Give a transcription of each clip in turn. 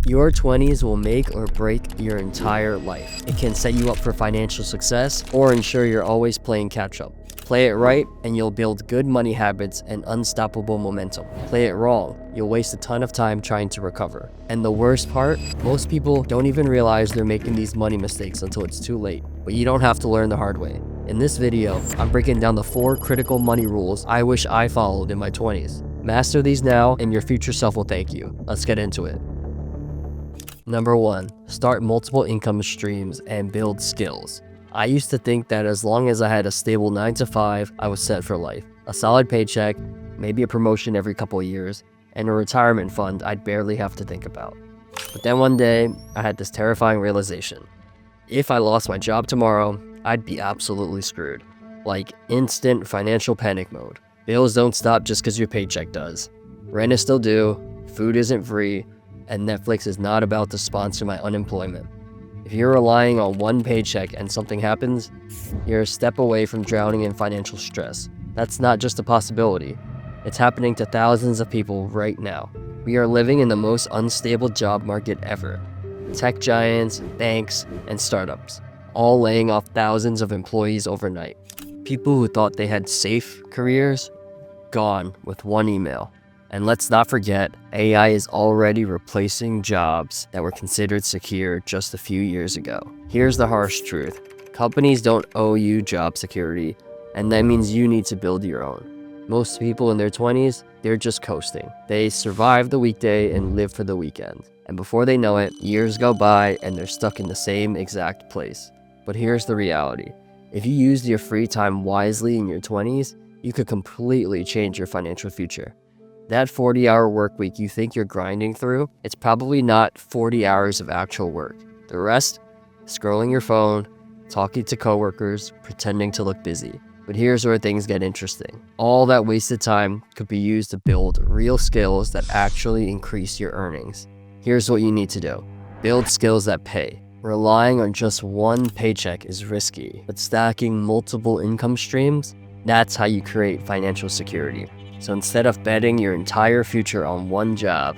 Your 20s will make or break your entire life. It can set you up for financial success or ensure you're always playing catch up. Play it right and you'll build good money habits and unstoppable momentum. Play it wrong, you'll waste a ton of time trying to recover. And the worst part, most people don't even realize they're making these money mistakes until it's too late. But you don't have to learn the hard way. In this video, I'm breaking down the 4 critical money rules I wish I followed in my 20s. Master these now and your future self will thank you. Let's get into it. Number 1, start multiple income streams and build skills. I used to think that as long as I had a stable 9 to 5, I was set for life. A solid paycheck, maybe a promotion every couple of years, and a retirement fund I'd barely have to think about. But then one day, I had this terrifying realization. If I lost my job tomorrow, I'd be absolutely screwed. Like instant financial panic mode. Bills don't stop just because your paycheck does. Rent is still due, food isn't free, and Netflix is not about to sponsor my unemployment. If you're relying on one paycheck and something happens, you're a step away from drowning in financial stress. That's not just a possibility. It's happening to thousands of people right now. We are living in the most unstable job market ever. Tech giants, banks, and startups, all laying off thousands of employees overnight. People who thought they had safe careers, gone with one email. And let's not forget, AI is already replacing jobs that were considered secure just a few years ago. Here's the harsh truth. Companies don't owe you job security, and that means you need to build your own. Most people in their 20s, they're just coasting. They survive the weekday and live for the weekend. And before they know it, years go by and they're stuck in the same exact place. But here's the reality. If you used your free time wisely in your 20s, you could completely change your financial future. That 40-hour work week you think you're grinding through, it's probably not 40 hours of actual work. The rest, scrolling your phone, talking to coworkers, pretending to look busy. But here's where things get interesting. All that wasted time could be used to build real skills that actually increase your earnings. Here's what you need to do. Build skills that pay. Relying on just one paycheck is risky, but stacking multiple income streams, that's how you create financial security. So instead of betting your entire future on one job,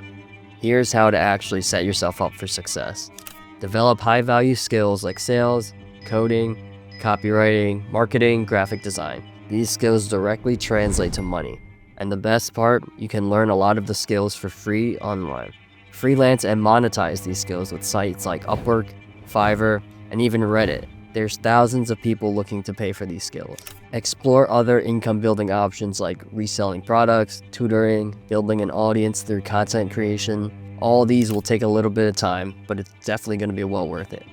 here's how to actually set yourself up for success. Develop high-value skills like sales, coding, copywriting, marketing, graphic design. These skills directly translate to money. And the best part, you can learn a lot of the skills for free online. Freelance and monetize these skills with sites like Upwork, Fiverr, and even Reddit. There's thousands of people looking to pay for these skills. Explore other income-building options like reselling products, tutoring, building an audience through content creation. All of these will take a little bit of time, but it's definitely going to be well worth it.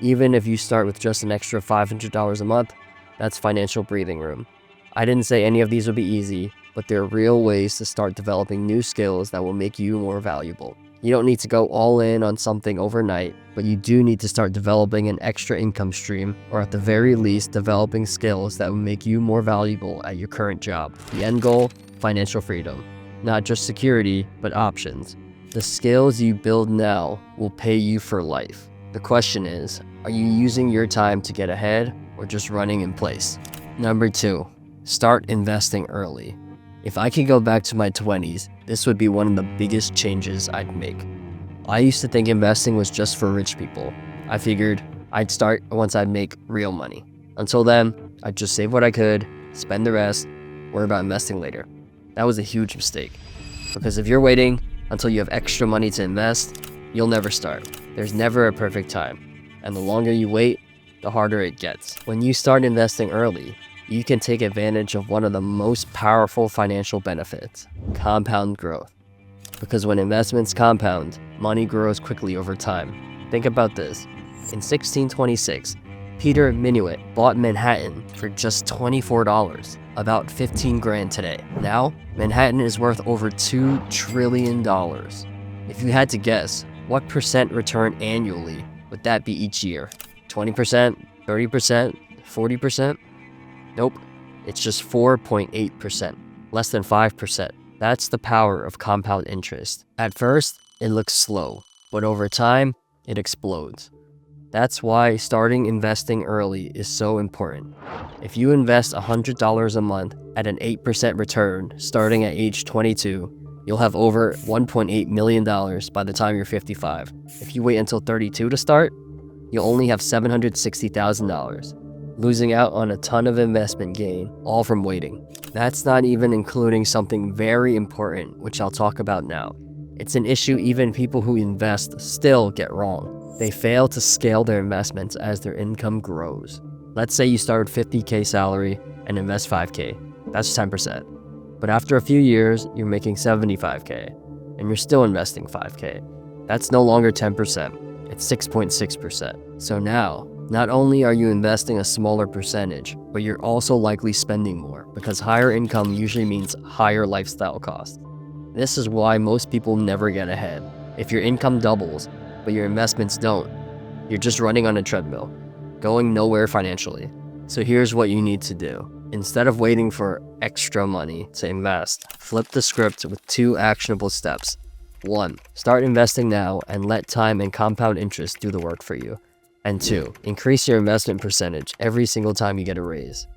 Even if you start with just an extra $500 a month, that's financial breathing room. I didn't say any of these would be easy, but there are real ways to start developing new skills that will make you more valuable. You don't need to go all in on something overnight, but you do need to start developing an extra income stream, or at the very least, developing skills that will make you more valuable at your current job. The end goal, financial freedom. Not just security, but options. The skills you build now will pay you for life. The question is, are you using your time to get ahead, or just running in place? Number 2, start investing early. If I could go back to my 20s, this would be one of the biggest changes I'd make. I used to think investing was just for rich people. I figured I'd start once I'd make real money. Until then, I'd just save what I could, spend the rest, worry about investing later. That was a huge mistake. Because if you're waiting until you have extra money to invest, you'll never start. There's never a perfect time. And the longer you wait, the harder it gets. When you start investing early, you can take advantage of one of the most powerful financial benefits, compound growth. Because when investments compound, money grows quickly over time. Think about this. In 1626, Peter Minuit bought Manhattan for just $24, about 15 grand today. Now, Manhattan is worth over $2 trillion. If you had to guess, what percent return annually would that be each year? 20%, 30%, 40%? Nope, it's just 4.8%, less than 5%. That's the power of compound interest. At first, it looks slow, but over time, it explodes. That's why starting investing early is so important. If you invest $100 a month at an 8% return starting at age 22, You'll have over $1.8 million by the time you're 55. If you wait until 32 to start, you'll only have $760,000, losing out on a ton of investment gain, all from waiting. That's not even including something very important, which I'll talk about now. It's an issue even people who invest still get wrong. They fail to scale their investments as their income grows. Let's say you start with $50K salary and invest $5K. That's 10%. But after a few years, you're making $75K and you're still investing $5K. That's no longer 10%, it's 6.6%. So now, not only are you investing a smaller percentage, but you're also likely spending more because higher income usually means higher lifestyle costs. This is why most people never get ahead. If your income doubles, but your investments don't, you're just running on a treadmill, going nowhere financially. So here's what you need to do. Instead of waiting for extra money to invest, flip the script with 2 actionable steps. 1. Start investing now and let time and compound interest do the work for you. And 2. Increase your investment percentage every single time you get a raise.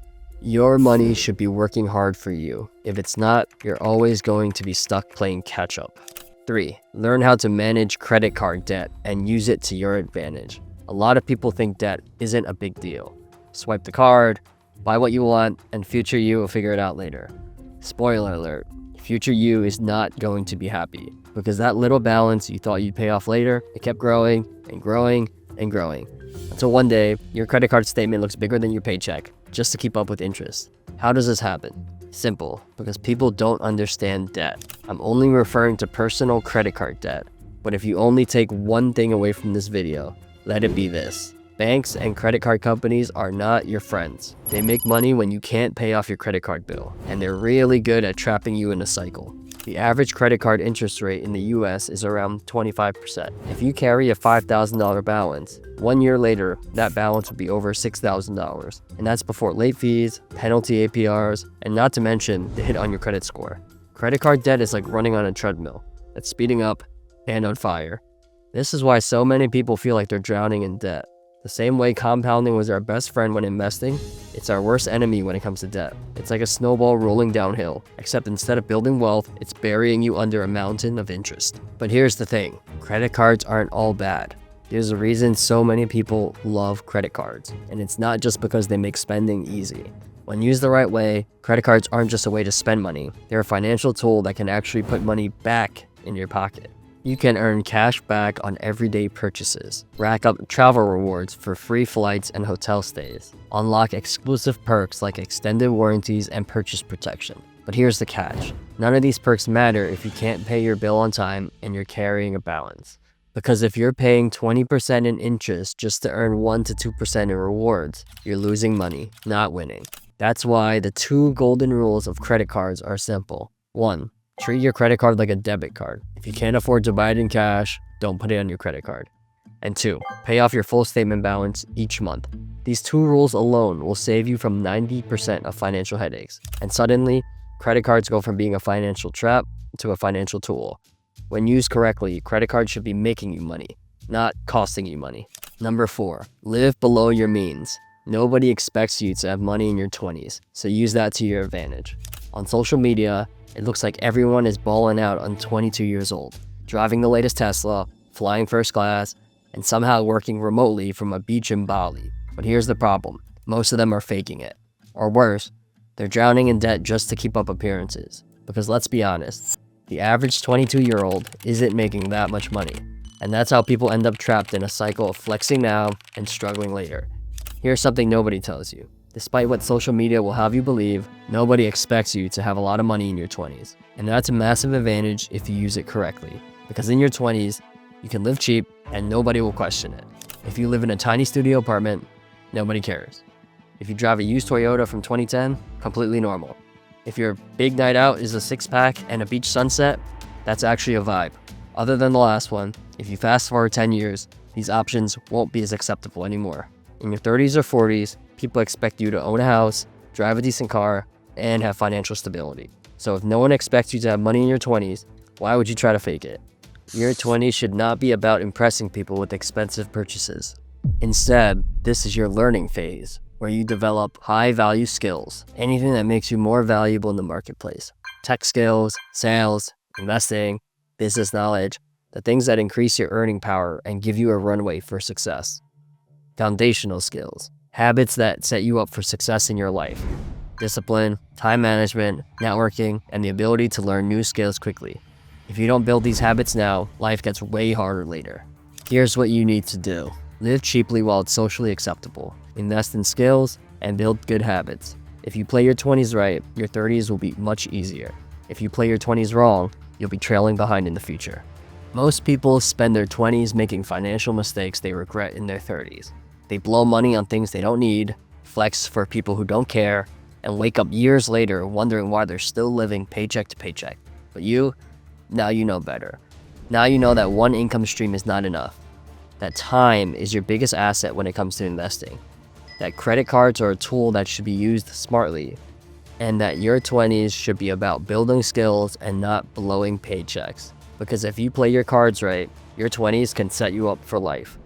Your money should be working hard for you. If it's not, you're always going to be stuck playing catch up. 3. Learn how to manage credit card debt and use it to your advantage. A lot of people think debt isn't a big deal. Swipe the card, buy what you want, and future you will figure it out later. Spoiler alert, future you is not going to be happy because that little balance you thought you'd pay off later, it kept growing and growing and growing. Until one day, your credit card statement looks bigger than your paycheck just to keep up with interest. How does this happen? Simple, because people don't understand debt. I'm only referring to personal credit card debt, but if you only take one thing away from this video, let it be this. Banks and credit card companies are not your friends. They make money when you can't pay off your credit card bill, and they're really good at trapping you in a cycle. The average credit card interest rate in the US is around 25%. If you carry a $5,000 balance, 1 year later, that balance would be over $6,000. And that's before late fees, penalty APRs, and not to mention the hit on your credit score. Credit card debt is like running on a treadmill that's speeding up and on fire. This is why so many people feel like they're drowning in debt. The same way compounding was our best friend when investing, it's our worst enemy when it comes to debt. It's like a snowball rolling downhill, except instead of building wealth, it's burying you under a mountain of interest. But here's the thing, credit cards aren't all bad. There's a reason so many people love credit cards, and it's not just because they make spending easy. When used the right way, credit cards aren't just a way to spend money. They're a financial tool that can actually put money back in your pocket. You can earn cash back on everyday purchases, rack up travel rewards for free flights and hotel stays, unlock exclusive perks like extended warranties and purchase protection. But here's the catch. None of these perks matter if you can't pay your bill on time and you're carrying a balance. Because if you're paying 20% in interest just to earn 1 to 2% in rewards, you're losing money, not winning. That's why the 2 golden rules of credit cards are simple. 1. Treat your credit card like a debit card. If you can't afford to buy it in cash, don't put it on your credit card. And 2, pay off your full statement balance each month. These 2 rules alone will save you from 90% of financial headaches. And suddenly, credit cards go from being a financial trap to a financial tool. When used correctly, credit cards should be making you money, not costing you money. Number 4, live below your means. Nobody expects you to have money in your 20s, so use that to your advantage. On social media, it looks like everyone is balling out on 22 years old, driving the latest Tesla, flying first class, and somehow working remotely from a beach in Bali. But here's the problem. Most of them are faking it. Or worse, they're drowning in debt just to keep up appearances. Because let's be honest, the average 22-year-old isn't making that much money. And that's how people end up trapped in a cycle of flexing now and struggling later. Here's something nobody tells you. Despite what social media will have you believe, nobody expects you to have a lot of money in your 20s. And that's a massive advantage if you use it correctly. Because in your 20s, you can live cheap and nobody will question it. If you live in a tiny studio apartment, nobody cares. If you drive a used Toyota from 2010, completely normal. If your big night out is a 6-pack and a beach sunset, that's actually a vibe. Other than the last one, if you fast forward 10 years, these options won't be as acceptable anymore. In your 30s or 40s, people expect you to own a house, drive a decent car, and have financial stability. So if no one expects you to have money in your 20s, why would you try to fake it? Your 20s should not be about impressing people with expensive purchases. Instead, this is your learning phase, where you develop high-value skills, anything that makes you more valuable in the marketplace. Tech skills, sales, investing, business knowledge, the things that increase your earning power and give you a runway for success. Foundational skills, habits that set you up for success in your life. Discipline, time management, networking, and the ability to learn new skills quickly. If you don't build these habits now, life gets way harder later. Here's what you need to do. Live cheaply while it's socially acceptable. Invest in skills and build good habits. If you play your 20s right, your 30s will be much easier. If you play your 20s wrong, you'll be trailing behind in the future. Most people spend their 20s making financial mistakes they regret in their 30s. They blow money on things they don't need, flex for people who don't care, and wake up years later wondering why they're still living paycheck to paycheck. But now you know better. Now you know that one income stream is not enough. That time is your biggest asset when it comes to investing. That credit cards are a tool that should be used smartly. And that your 20s should be about building skills and not blowing paychecks. Because if you play your cards right, your 20s can set you up for life.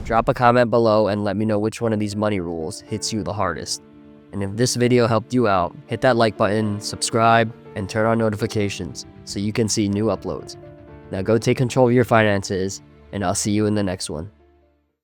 Drop a comment below and let me know which one of these money rules hits you the hardest. And if this video helped you out, hit that like button, subscribe, and turn on notifications so you can see new uploads. Now go take control of your finances, and I'll see you in the next one.